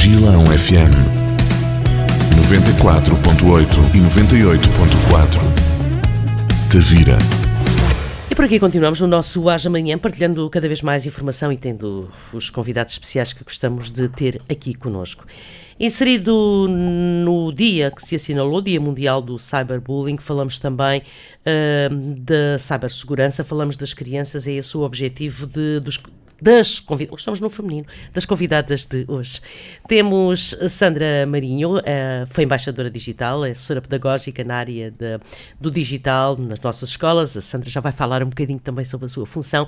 Gilão FM 94.8 e 98.4. Tavira. E por aqui continuamos no nosso Haja Amanhã, partilhando cada vez mais informação e tendo os convidados especiais que gostamos de ter aqui connosco. Inserido no dia que se assinalou, o Dia Mundial do Cyberbullying, falamos também da cibersegurança, falamos das crianças, é esse o objetivo das convidadas, estamos no feminino, das convidadas de hoje. Temos a Sandra Marinho, foi embaixadora digital, é assessora pedagógica na área do digital nas nossas escolas. A Sandra já vai falar um bocadinho também sobre a sua função.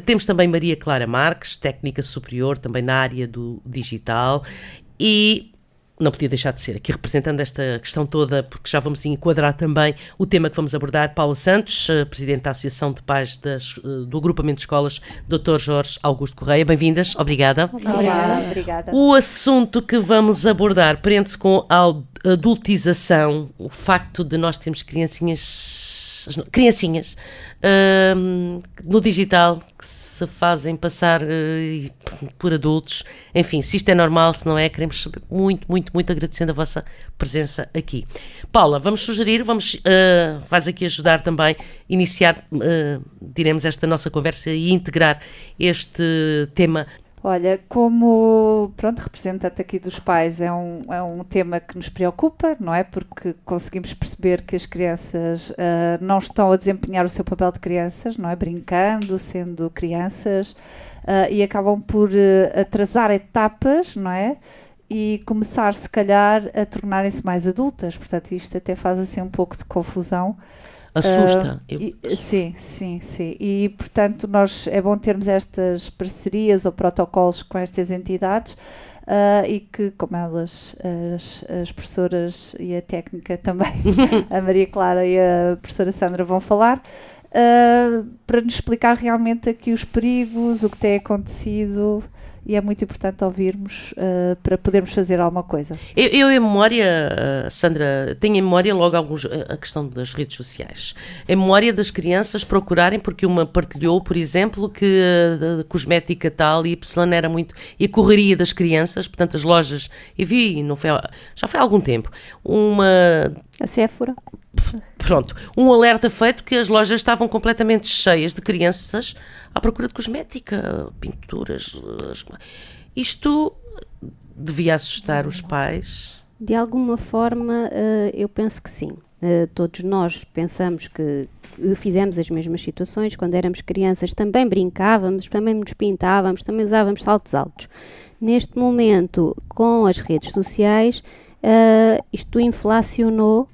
Temos também Maria Clara Marques, técnica superior também na área do digital, e não podia deixar de ser aqui representando esta questão toda, porque já vamos enquadrar também o tema que vamos abordar, Paula Santos, Presidente da Associação de Pais do Agrupamento de Escolas, Dr. Jorge Augusto Correia. Bem-vindas, obrigada. Obrigada. O assunto que vamos abordar prende-se com a adultização, o facto de nós termos criancinhas no digital que se fazem passar por adultos. Enfim, se isto é normal, se não é, queremos saber muito agradecendo a vossa presença aqui. Paula, vais aqui ajudar também a iniciar, diremos, esta nossa conversa e integrar este tema. Olha, como representante aqui dos pais, é um tema que nos preocupa, não é? Porque conseguimos perceber que as crianças não estão a desempenhar o seu papel de crianças, não é? Brincando, sendo crianças, e acabam por atrasar etapas, não é? E começar, se calhar, a tornarem-se mais adultas. Portanto, isto até faz assim um pouco de confusão. Assusta. Sim. E, portanto, é bom termos estas parcerias ou protocolos com estas entidades e que, como elas, as professoras e a técnica também, a Maria Clara e a professora Sandra vão falar, para nos explicar realmente aqui os perigos, o que tem acontecido. E é muito importante ouvirmos para podermos fazer alguma coisa. Eu em memória, Sandra, tenho em memória logo a questão das redes sociais. Em memória das crianças procurarem, porque uma partilhou, por exemplo, que a cosmética tal e Y era muito... E a correria das crianças, portanto as lojas... E vi, já foi há algum tempo, a Sephora. Pronto, um alerta feito que as lojas estavam completamente cheias de crianças à procura de cosmética, pinturas. Isto devia assustar os pais? De alguma forma, eu penso que sim. Todos nós pensamos que fizemos as mesmas situações. Quando éramos crianças também brincávamos, também nos pintávamos, também usávamos saltos altos. Neste momento, com as redes sociais, isto inflacionou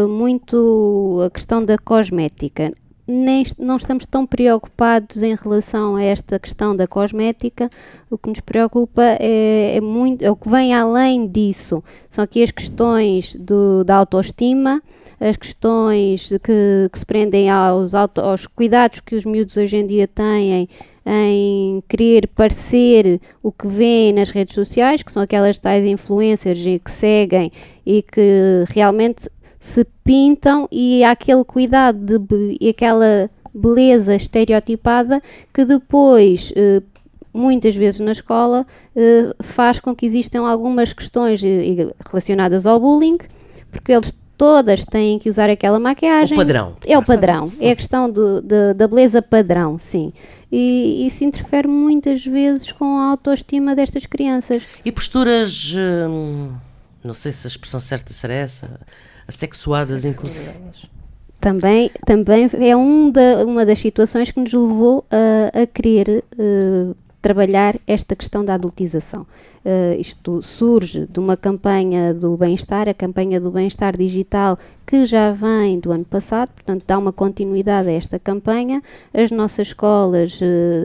muito a questão da cosmética. Não estamos tão preocupados em relação a esta questão da cosmética. O que nos preocupa é o que vem além disso. São aqui as questões da autoestima, as questões que se prendem aos cuidados que os miúdos hoje em dia têm em querer parecer o que vêem nas redes sociais, que são aquelas tais influencers que seguem e que realmente se pintam, e há aquele cuidado e aquela beleza estereotipada que depois, muitas vezes na escola, faz com que existam algumas questões relacionadas ao bullying, porque eles todas têm que usar aquela maquiagem. O padrão. É o padrão, é a questão da beleza padrão, sim. E isso interfere muitas vezes com a autoestima destas crianças. E posturas, não sei se a expressão certa será essa, assexuadas, inclusive. Também é uma das situações que nos levou a querer trabalhar esta questão da adultização. Isto surge de uma campanha do bem-estar, a campanha do bem-estar digital, que já vem do ano passado, portanto dá uma continuidade a esta campanha. As nossas escolas,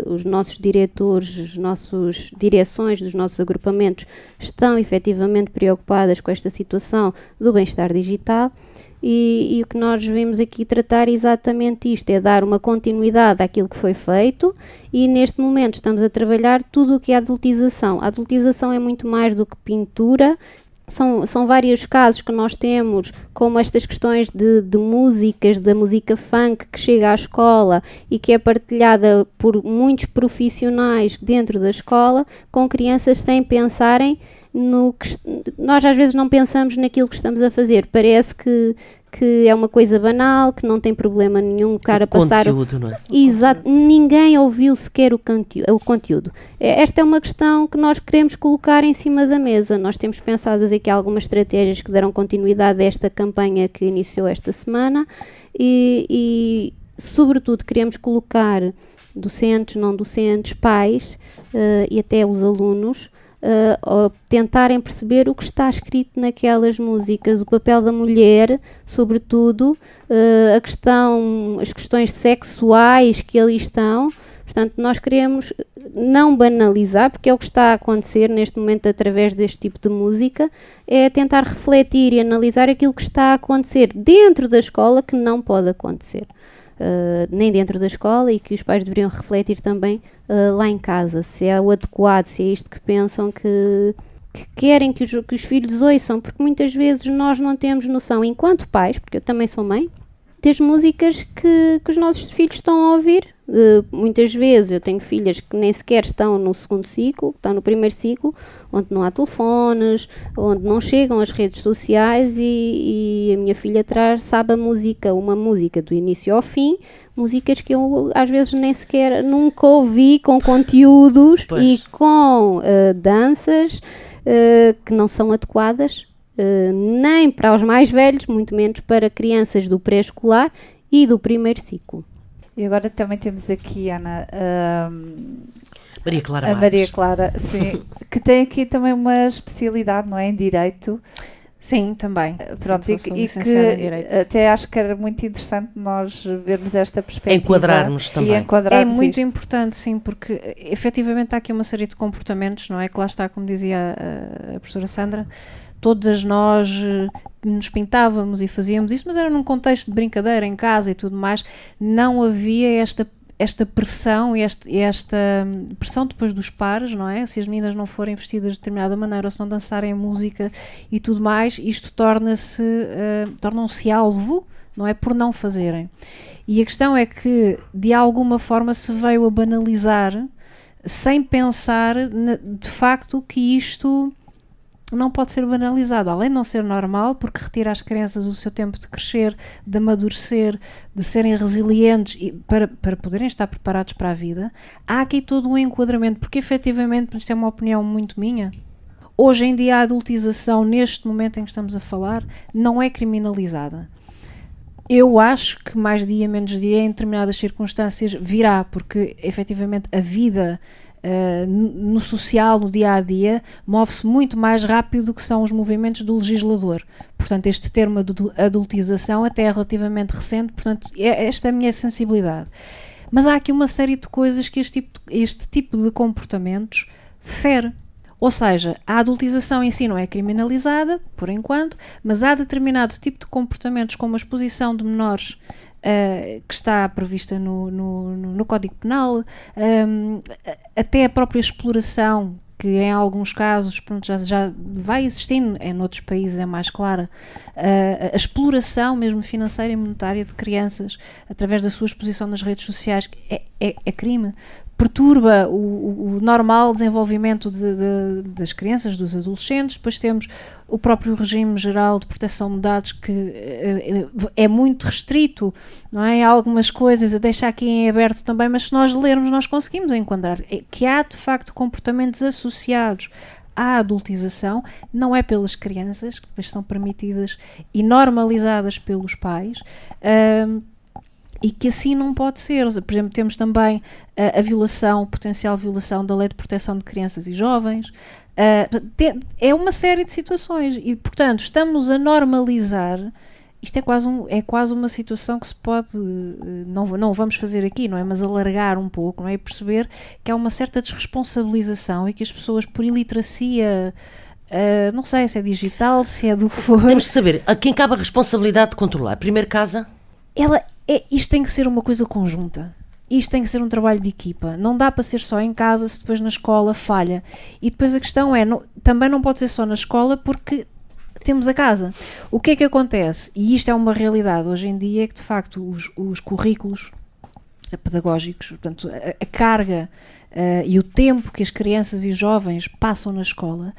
os nossos diretores, as nossas direções dos nossos agrupamentos estão efetivamente preocupadas com esta situação do bem-estar digital. E o que nós vimos aqui tratar é exatamente isto, é dar uma continuidade àquilo que foi feito, e neste momento estamos a trabalhar tudo o que é adultização. A adultização é muito mais do que pintura. São vários casos que nós temos, como estas questões de músicas, da música funk que chega à escola e que é partilhada por muitos profissionais dentro da escola, com crianças sem pensarem nós às vezes não pensamos naquilo que estamos a fazer. Parece que é uma coisa banal, que não tem problema nenhum o cara passar... Conteúdo, não é? Exato, ninguém ouviu sequer o conteúdo. Esta é uma questão que nós queremos colocar em cima da mesa. Nós temos pensado aqui algumas estratégias que deram continuidade a esta campanha que iniciou esta semana e sobretudo, queremos colocar docentes, não docentes, pais e até os alunos tentarem perceber o que está escrito naquelas músicas, o papel da mulher, sobretudo, as questões sexuais que ali estão. Portanto, nós queremos não banalizar, porque é o que está a acontecer neste momento através deste tipo de música, é tentar refletir e analisar aquilo que está a acontecer dentro da escola que não pode acontecer. Nem dentro da escola, e que os pais deveriam refletir também lá em casa, se é o adequado, se é isto que pensam que querem que os filhos ouçam, porque muitas vezes nós não temos noção, enquanto pais, porque eu também sou mãe, das músicas que os nossos filhos estão a ouvir. Muitas vezes eu tenho filhas que nem sequer estão no segundo ciclo, estão no primeiro ciclo, onde não há telefones, onde não chegam as redes sociais, e a minha filha sabe uma música do início ao fim, músicas que eu às vezes nem sequer nunca ouvi, com conteúdos e com danças que não são adequadas nem para os mais velhos, muito menos para crianças do pré-escolar e do primeiro ciclo. E agora também temos aqui, Ana, Maria Clara a Marques. Maria Clara, sim, que tem aqui também uma especialidade, não é? Em Direito. Sim, também. Pronto, sou e licenciada em que Direito. até acho que era muito interessante nós vermos esta perspectiva. Enquadrarmos também. E enquadrarmos É muito isto. importante, sim, porque efetivamente há aqui uma série de comportamentos, não é? Que lá está, como dizia a professora Sandra, todas nós nos pintávamos e fazíamos isto, mas era num contexto de brincadeira em casa e tudo mais. Não havia esta pressão e esta pressão depois dos pares, não é? Se as meninas não forem vestidas de determinada maneira ou se não dançarem a música e tudo mais, isto tornam-se alvo, não é? Por não fazerem. E a questão é que, de alguma forma, se veio a banalizar sem pensar, de facto, que isto não pode ser banalizado, além de não ser normal, porque retira às crianças o seu tempo de crescer, de amadurecer, de serem resilientes e para poderem estar preparados para a vida. Há aqui todo um enquadramento, porque efetivamente, isto é uma opinião muito minha, hoje em dia a adultização, neste momento em que estamos a falar, não é criminalizada. Eu acho que mais dia, menos dia, em determinadas circunstâncias virá, porque efetivamente a vida no social, no dia-a-dia, move-se muito mais rápido do que são os movimentos do legislador. Portanto, este termo de adultização até é relativamente recente, portanto, esta é a minha sensibilidade. Mas há aqui uma série de coisas que este tipo de comportamentos fere. Ou seja, a adultização em si não é criminalizada, por enquanto, mas há determinado tipo de comportamentos, como a exposição de menores, que está prevista no Código Penal, até a própria exploração, que em alguns casos pronto, já vai existindo, noutros países é mais clara, a exploração mesmo financeira e monetária de crianças através da sua exposição nas redes sociais é crime. Perturba o normal desenvolvimento das crianças, dos adolescentes. Depois temos o próprio regime geral de proteção de dados, que é muito restrito, não é? Há algumas coisas a deixar aqui em aberto também, mas se nós lermos nós conseguimos enquadrar que há de facto comportamentos associados à adultização, não é pelas crianças, que depois são permitidas e normalizadas pelos pais, e que assim não pode ser. Por exemplo, temos também a potencial violação da Lei de Proteção de Crianças e Jovens. É uma série de situações e, portanto, estamos a normalizar. Isto é quase uma situação que se pode, não vamos fazer aqui, não é? Mas alargar um pouco, não é? E perceber que há uma certa desresponsabilização e que as pessoas, por iliteracia, não sei se é digital, se é do que for... Temos de saber a quem cabe a responsabilidade de controlar. Primeiro casa... Isto tem que ser uma coisa conjunta. Isto tem que ser um trabalho de equipa. Não dá para ser só em casa se depois na escola falha. E depois a questão é, também não pode ser só na escola porque temos a casa. O que é que acontece? E isto é uma realidade hoje em dia, é que de facto os currículos pedagógicos, portanto, a carga e o tempo que as crianças e jovens passam na escola,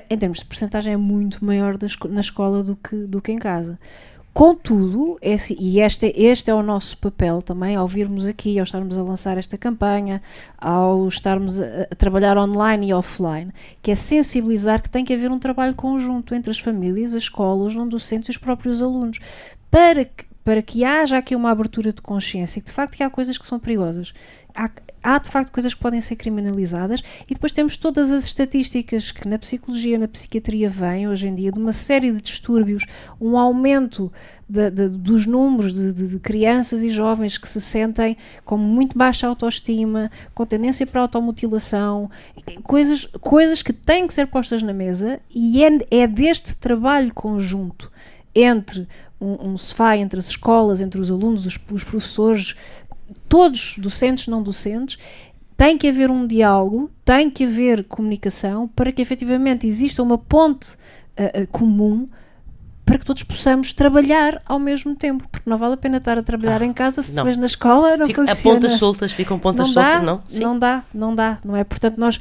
em termos de percentagem, é muito maior na escola do que em casa. Contudo, este é o nosso papel também, ao virmos aqui, ao estarmos a lançar esta campanha, ao estarmos a trabalhar online e offline, que é sensibilizar que tem que haver um trabalho conjunto entre as famílias, as escolas, os não docentes e os próprios alunos, para que haja aqui uma abertura de consciência, que de facto há coisas que são perigosas. Há de facto coisas que podem ser criminalizadas, e depois temos todas as estatísticas que na psicologia, na psiquiatria vêm hoje em dia, de uma série de distúrbios, um aumento dos números de crianças e jovens que se sentem com muito baixa autoestima, com tendência para a automutilação, coisas que têm que ser postas na mesa, e é deste trabalho conjunto entre um sofá, entre as escolas, entre os alunos, os professores, todos, docentes, não docentes, tem que haver um diálogo, tem que haver comunicação para que efetivamente exista uma ponte comum para que todos possamos trabalhar ao mesmo tempo, porque não vale a pena estar a trabalhar em casa se estiveres na escola, não funciona. Ficam pontas soltas, não? Sim. Não dá, não é? Portanto, nós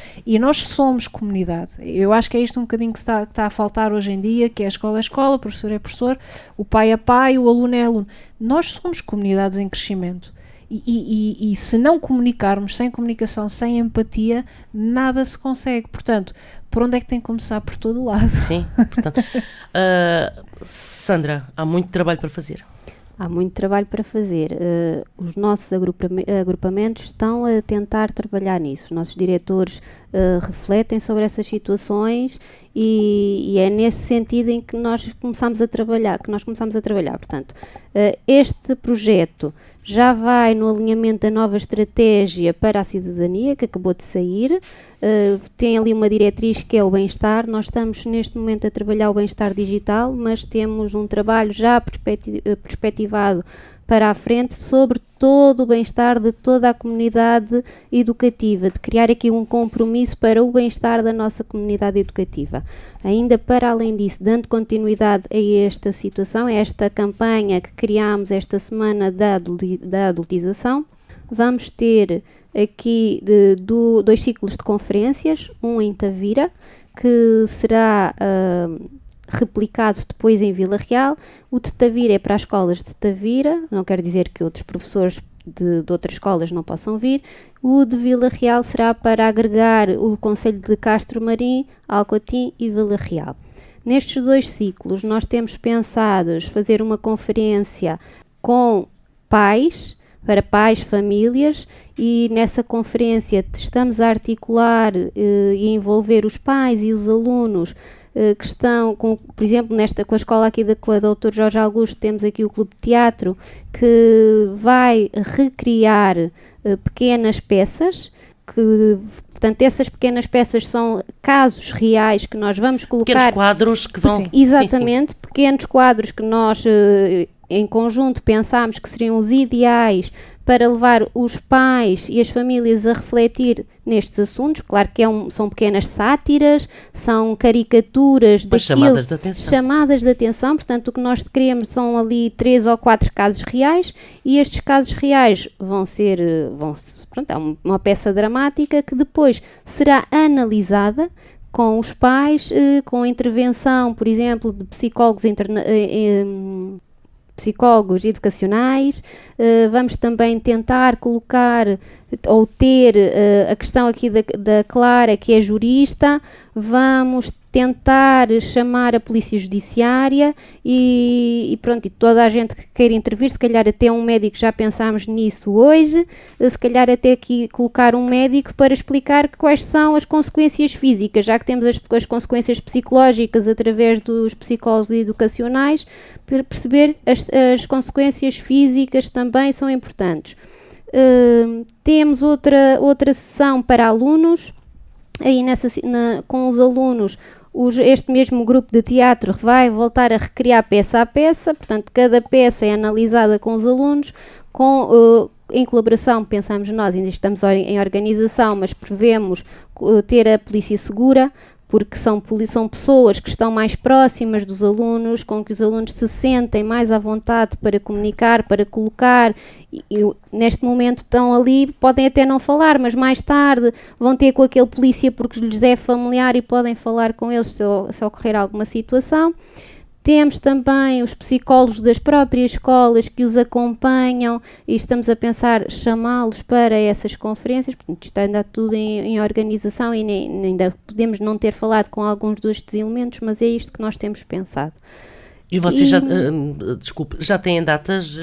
somos comunidade. Eu acho que é isto um bocadinho que está a faltar hoje em dia, que é a escola, o professor é professor, o pai é pai, o aluno é aluno. Nós somos comunidades em crescimento. E se não comunicarmos, sem comunicação, sem empatia, nada se consegue. Portanto, por onde é que tem que começar? Por todo lado. Sim, portanto. Sandra, há muito trabalho para fazer. Há muito trabalho para fazer. Os nossos agrupamentos estão a tentar trabalhar nisso. Os nossos diretores refletem sobre essas situações e é nesse sentido em que nós começamos a trabalhar. Portanto, este projeto já vai no alinhamento da nova estratégia para a cidadania, que acabou de sair. Tem ali uma diretriz que é o bem-estar. Nós estamos neste momento a trabalhar o bem-estar digital, mas temos um trabalho já perspectivado para a frente sobre todo o bem-estar de toda a comunidade educativa, de criar aqui um compromisso para o bem-estar da nossa comunidade educativa. Ainda para além disso, dando continuidade a esta situação, a esta campanha que criámos esta semana da adultização, vamos ter aqui 2 ciclos de conferências, um em Tavira, que será replicado depois em Vila Real. O de Tavira é para as escolas de Tavira, não quer dizer que outros professores de outras escolas não possam vir. O de Vila Real será para agregar o concelho de Castro Marim, Alcotim e Vila Real. Nestes 2 ciclos nós temos pensado fazer uma conferência com pais, para pais, famílias, e nessa conferência estamos a articular e envolver os pais e os alunos que estão, por exemplo, com a escola aqui com a Dr. Jorge Augusto, temos aqui o Clube de Teatro, que vai recriar pequenas peças, portanto, essas pequenas peças são casos reais que nós vamos colocar... Pequenos quadros que vão... Exatamente, sim. Pequenos quadros que nós, em conjunto, pensámos que seriam os ideais para levar os pais e as famílias a refletir nestes assuntos. Claro que são pequenas sátiras, são caricaturas daquilo, chamadas de atenção. Portanto, o que nós queremos são ali 3 ou 4 casos reais, e estes casos reais vão ser é uma peça dramática que depois será analisada com os pais, com a intervenção, por exemplo, de psicólogos educacionais. Vamos também tentar colocar ou ter a questão aqui da Clara, que é jurista. Vamos tentar chamar a polícia judiciária e toda a gente que queira intervir, se calhar até um médico, já pensámos nisso hoje, se calhar até aqui colocar um médico para explicar quais são as consequências físicas, já que temos as consequências psicológicas através dos psicólogos educacionais, para perceber as consequências físicas também são importantes. Temos outra sessão para alunos. Aí com os alunos, este mesmo grupo de teatro vai voltar a recriar peça a peça. Portanto, cada peça é analisada com os alunos, em colaboração, pensamos nós, ainda estamos em organização, mas prevemos ter a polícia segura porque são pessoas que estão mais próximas dos alunos, com que os alunos se sentem mais à vontade para comunicar, para colocar, e neste momento estão ali, podem até não falar, mas mais tarde vão ter com aquele polícia porque lhes é familiar e podem falar com eles se ocorrer alguma situação. Temos também os psicólogos das próprias escolas que os acompanham e estamos a pensar chamá-los para essas conferências. Portanto, isto ainda tudo em organização e ainda podemos não ter falado com alguns destes elementos, mas é isto que nós temos pensado. E vocês já têm datas?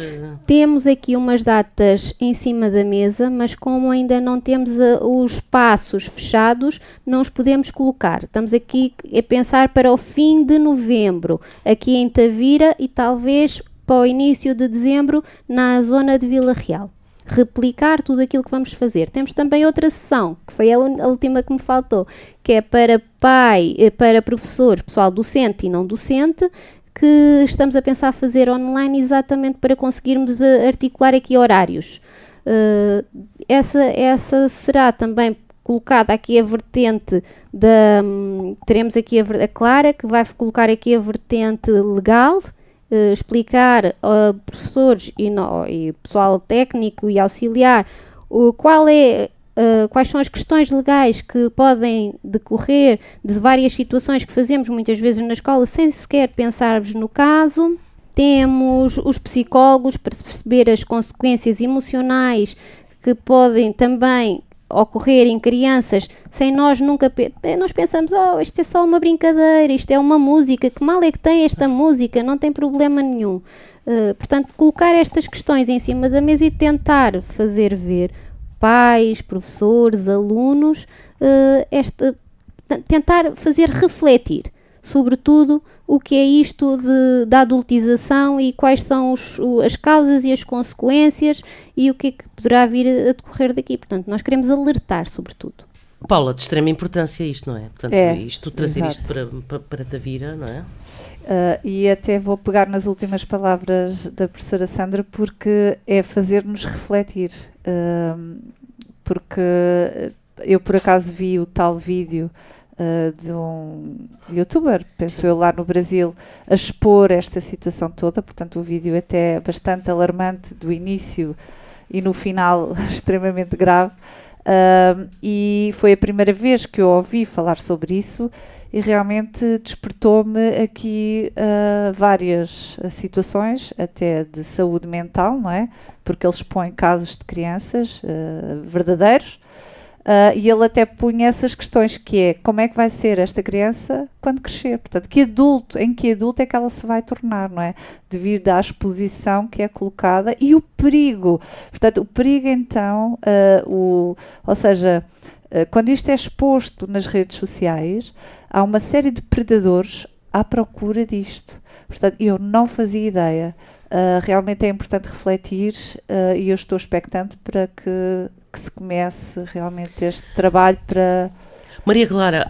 Temos aqui umas datas em cima da mesa, mas como ainda não temos os espaços fechados, não os podemos colocar. Estamos aqui a pensar para o fim de novembro, aqui em Tavira, e talvez para o início de dezembro na zona de Vila Real. Replicar tudo aquilo que vamos fazer. Temos também outra sessão, que foi a última que me faltou, que é para professores, pessoal docente e não docente, que estamos a pensar fazer online exatamente para conseguirmos articular aqui horários. Essa será também colocada aqui a vertente teremos aqui a Clara, que vai colocar aqui a vertente legal, explicar a professores e pessoal técnico e auxiliar quais são as questões legais que podem decorrer de várias situações que fazemos muitas vezes na escola sem sequer pensarmos no caso. Temos os psicólogos para perceber as consequências emocionais que podem também ocorrer em crianças sem nós nós pensamos, isto é só uma brincadeira, isto é uma música, que mal é que tem esta música, não tem problema nenhum. Portanto, colocar estas questões em cima da mesa e tentar fazer ver pais, professores, alunos, tentar fazer refletir, sobretudo, o que é isto da adultização e quais são as causas e as consequências e o que é que poderá vir a decorrer daqui. Portanto, nós queremos alertar, sobretudo. Paula, de extrema importância isto, não é? Portanto, trazer exato. Isto para Tavira, não é? E até vou pegar nas últimas palavras da professora Sandra, porque é fazer-nos refletir. Porque eu, por acaso, vi o tal vídeo de um youtuber, penso eu, lá no Brasil, a expor esta situação toda. Portanto, o vídeo é até bastante alarmante do início e no final extremamente grave. E foi a primeira vez que eu ouvi falar sobre isso e realmente despertou-me aqui várias situações, até de saúde mental, não é? Porque ele expõe casos de crianças verdadeiros, e ele até punha essas questões, que é como é que vai ser esta criança quando crescer, portanto, em que adulto é que ela se vai tornar, não é? Devido à exposição que é colocada e o perigo. Portanto, o perigo então, ou seja, quando isto é exposto nas redes sociais, há uma série de predadores à procura disto. Portanto, eu não fazia ideia. Realmente é importante refletir e eu estou expectante para que se comece realmente este trabalho para... Maria Clara,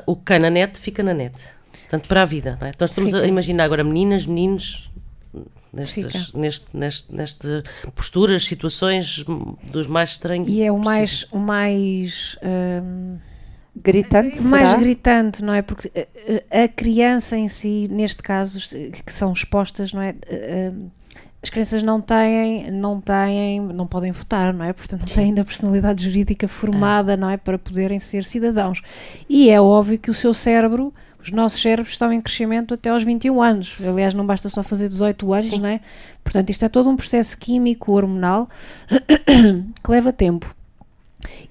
o que cai na net fica na net. Portanto, para a vida, não é? Então estamos a imaginar agora meninas, meninos, neste posturas, situações dos mais estranhos. E é o mais gritante, mais será? gritante, não é? Porque a criança em si, neste caso, que são expostas, não é? As crianças não podem votar, não é? Portanto, não têm ainda personalidade jurídica formada, não é? Para poderem ser cidadãos. E é óbvio que o seu cérebro, os nossos cérebros estão em crescimento até aos 21 anos. Aliás, não basta só fazer 18 anos, não é? Portanto, isto é todo um processo químico, hormonal, que leva tempo.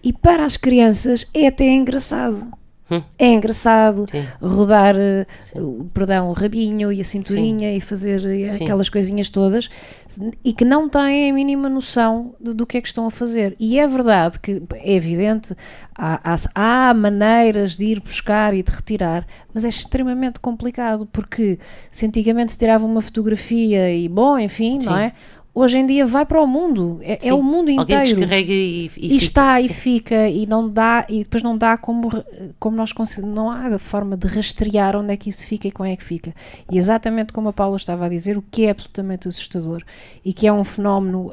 E para as crianças é até engraçado. É engraçado rodar o rabinho e a cinturinha e fazer aquelas coisinhas todas, e que não têm a mínima noção do que é que estão a fazer. E é verdade que é evidente, há maneiras de ir buscar e de retirar, mas é extremamente complicado, porque se antigamente se tirava uma fotografia e bom, enfim, não é? hoje em dia vai para o mundo, é o mundo inteiro. Alguém descarrega e fica. Está e Sim. fica, e não dá, e depois não dá como nós conseguimos, não há forma de rastrear onde é que isso fica e como é que fica. E exatamente como a Paula estava a dizer, o que é absolutamente assustador e que é um fenómeno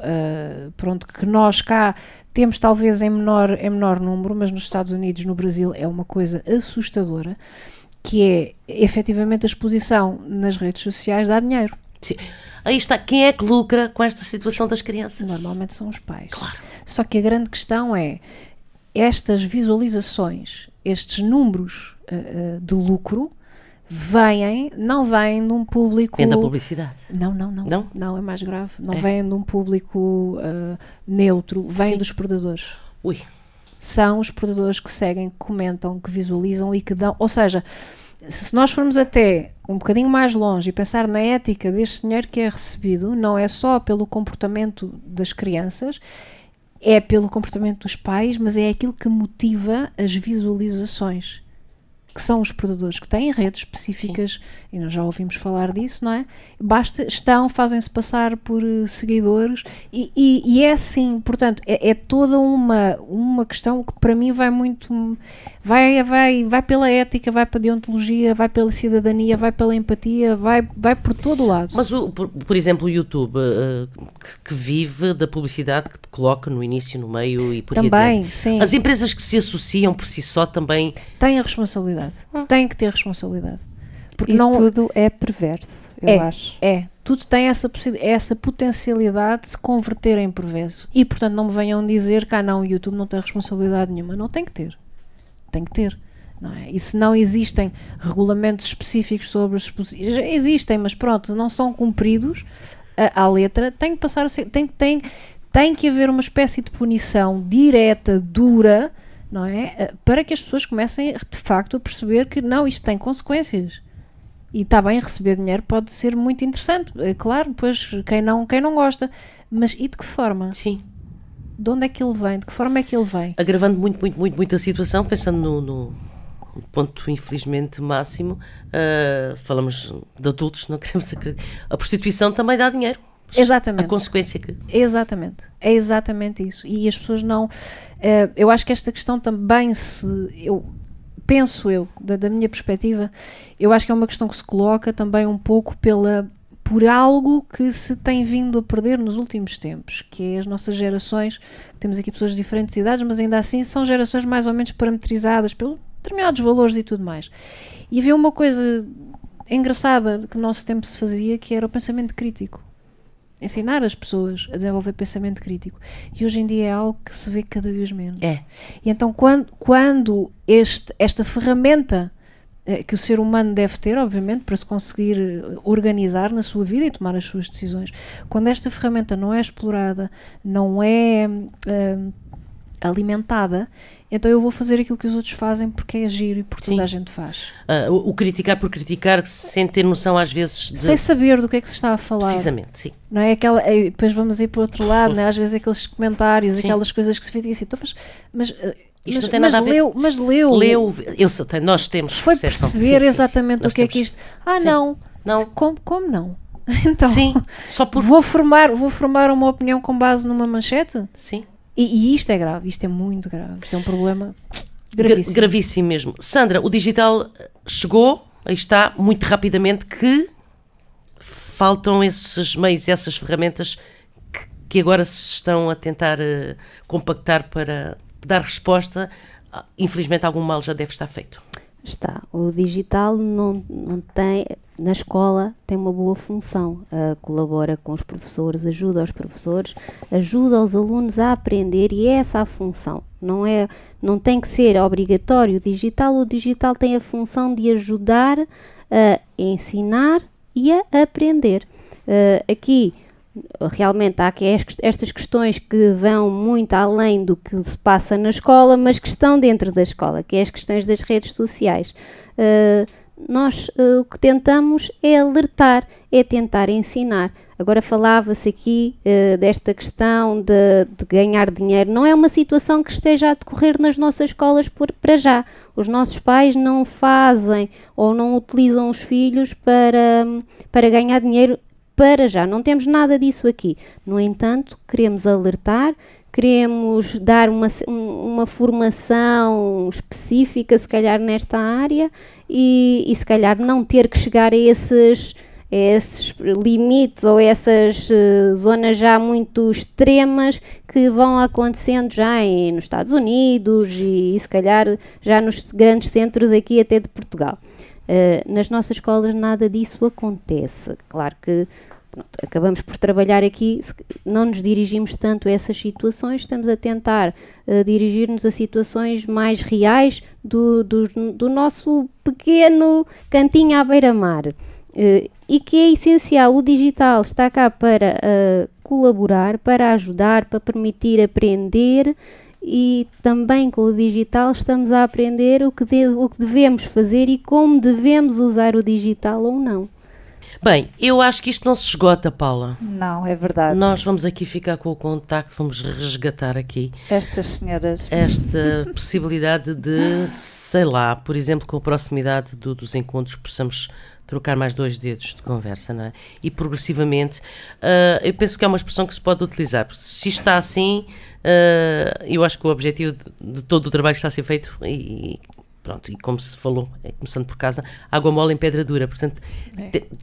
pronto, que nós cá temos talvez em menor número, mas nos Estados Unidos, no Brasil, é uma coisa assustadora, que é efetivamente a exposição nas redes sociais dá dinheiro. Sim. Aí está, quem é que lucra com esta situação das crianças? Normalmente são os pais. Claro. Só que a grande questão é estas visualizações, estes números de lucro não vêm de um público... Vem da publicidade. Não? Não, é mais grave. Não vêm de um público neutro, vêm dos predadores. Ui. São os predadores que seguem, que comentam, que visualizam e que dão... Ou seja, se nós formos até um bocadinho mais longe e pensar na ética deste dinheiro que é recebido, não é só pelo comportamento das crianças, é pelo comportamento dos pais, mas é aquilo que motiva as visualizações, que são os predadores, que têm redes específicas, e nós já ouvimos falar disso, não é? Fazem-se passar por seguidores, e é assim, portanto, é toda uma questão que para mim vai muito, vai pela ética, vai pela deontologia, vai pela cidadania, vai pela empatia, vai por todo o lado. Mas, por exemplo, o YouTube, que vive da publicidade que coloca no início, no meio e por aí Também, adiante. sim. As empresas que se associam por si só também... Têm a responsabilidade. Têm que ter responsabilidade. Porque E tudo é perverso, eu acho. Tudo tem essa potencialidade de se converter em perverso. E, portanto, não me venham dizer que não, o YouTube não tem responsabilidade nenhuma. Não, tem que ter. Tem que ter. Não é? E se não existem regulamentos específicos sobre as exposições, já existem, mas pronto, não são cumpridos à letra, tem que passar a ser... Tem que haver uma espécie de punição direta, dura, não é? Para que as pessoas comecem de facto a perceber que não, isto tem consequências. E está bem, receber dinheiro pode ser muito interessante, claro, pois quem não gosta, mas e de que forma? Sim. De onde é que ele vem? De que forma é que ele vem? Agravando muito a situação, pensando no ponto infelizmente máximo, falamos de adultos, não queremos acreditar. A prostituição também dá dinheiro. Exatamente. A consequência que... Exatamente. É exatamente isso. E as pessoas não... eu acho que esta questão também da minha perspectiva, eu acho que é uma questão que se coloca também um pouco por algo que se tem vindo a perder nos últimos tempos, que é as nossas gerações, temos aqui pessoas de diferentes idades, mas ainda assim são gerações mais ou menos parametrizadas pelos determinados valores e tudo mais. E havia uma coisa engraçada que no nosso tempo se fazia, que era o pensamento crítico. Ensinar as pessoas a desenvolver pensamento crítico. E hoje em dia é algo que se vê cada vez menos. E então quando esta ferramenta que o ser humano deve ter, obviamente, para se conseguir organizar na sua vida e tomar as suas decisões, quando esta ferramenta não é explorada, não é alimentada, então eu vou fazer aquilo que os outros fazem porque é giro e porque toda a gente faz. O criticar por criticar, sem ter noção às vezes sem saber do que é que se está a falar. Precisamente, sim. Não é depois vamos ir para o outro lado, não é? Às vezes aqueles comentários, aquelas coisas que se fica assim, mas isto não tem nada a ver. Mas leu. Nós temos foi perceber exatamente o que é que isto... Não. Como não? Então, só por... vou formar uma opinião com base numa manchete? Sim. E isto é grave, isto é muito grave, isto é um problema gravíssimo. Gravíssimo mesmo. Sandra, o digital chegou, aí está, muito rapidamente, que faltam esses meios, essas ferramentas que agora se estão a tentar compactar para dar resposta. Infelizmente algum mal já deve estar feito. Está. O digital não tem, na escola tem uma boa função, colabora com os professores, ajuda os professores, ajuda os alunos a aprender e é essa a função. Não tem que ser obrigatório o digital tem a função de ajudar a ensinar e a aprender. Aqui realmente há estas questões que vão muito além do que se passa na escola, mas que estão dentro da escola, que é as questões das redes sociais. Nós o que tentamos é alertar, é tentar ensinar. Agora falava-se aqui desta questão de ganhar dinheiro. Não é uma situação que esteja a decorrer nas nossas escolas para já. Os nossos pais não fazem ou não utilizam os filhos para ganhar dinheiro para já. Não temos nada disso aqui. No entanto, queremos alertar, queremos dar uma formação específica, se calhar, nesta área e se calhar não ter que chegar a esses limites ou essas zonas já muito extremas que vão acontecendo já nos Estados Unidos e se calhar já nos grandes centros aqui até de Portugal. Nas nossas escolas nada disso acontece. Claro que acabamos por trabalhar aqui, não nos dirigimos tanto a essas situações, estamos a tentar dirigir-nos a situações mais reais do nosso pequeno cantinho à beira-mar. E que é essencial, o digital está cá para colaborar, para ajudar, para permitir aprender e também com o digital estamos a aprender o que devemos fazer e como devemos usar o digital ou não. Bem, eu acho que isto não se esgota, Paula. Não, é verdade. Nós vamos aqui ficar com o contacto, vamos resgatar aqui Estas senhoras. esta possibilidade de, sei lá, por exemplo, com a proximidade dos encontros, possamos trocar mais 2 dedos de conversa, não é? E progressivamente, eu penso que é uma expressão que se pode utilizar. Se está assim, eu acho que o objetivo de todo o trabalho que está a ser feito, e pronto, e como se falou, começando por casa, água mole em pedra dura, portanto,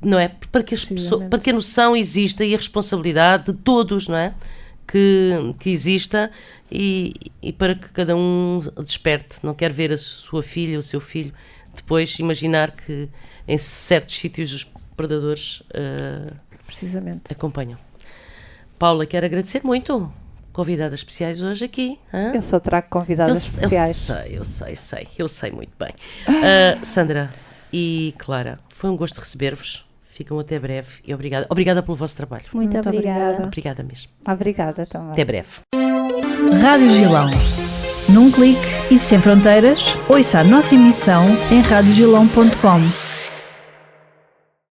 não é? Para que as pessoas, para que a noção exista e a responsabilidade de todos, não é? Que exista e para que cada um desperte, não quer ver a sua filha, o seu filho, depois imaginar que em certos sítios os predadores Precisamente. acompanham. Paula, quero agradecer muito. Convidadas especiais hoje aqui. Eu só trago convidadas especiais. Eu sei muito bem. Sandra e Clara, foi um gosto receber-vos. Ficam até breve e obrigada. Obrigada pelo vosso trabalho. Muito obrigada. Obrigada mesmo. Obrigada também. Até breve. Rádio Gilão. Num clique e sem fronteiras, ouça a nossa emissão em radiogilão.com.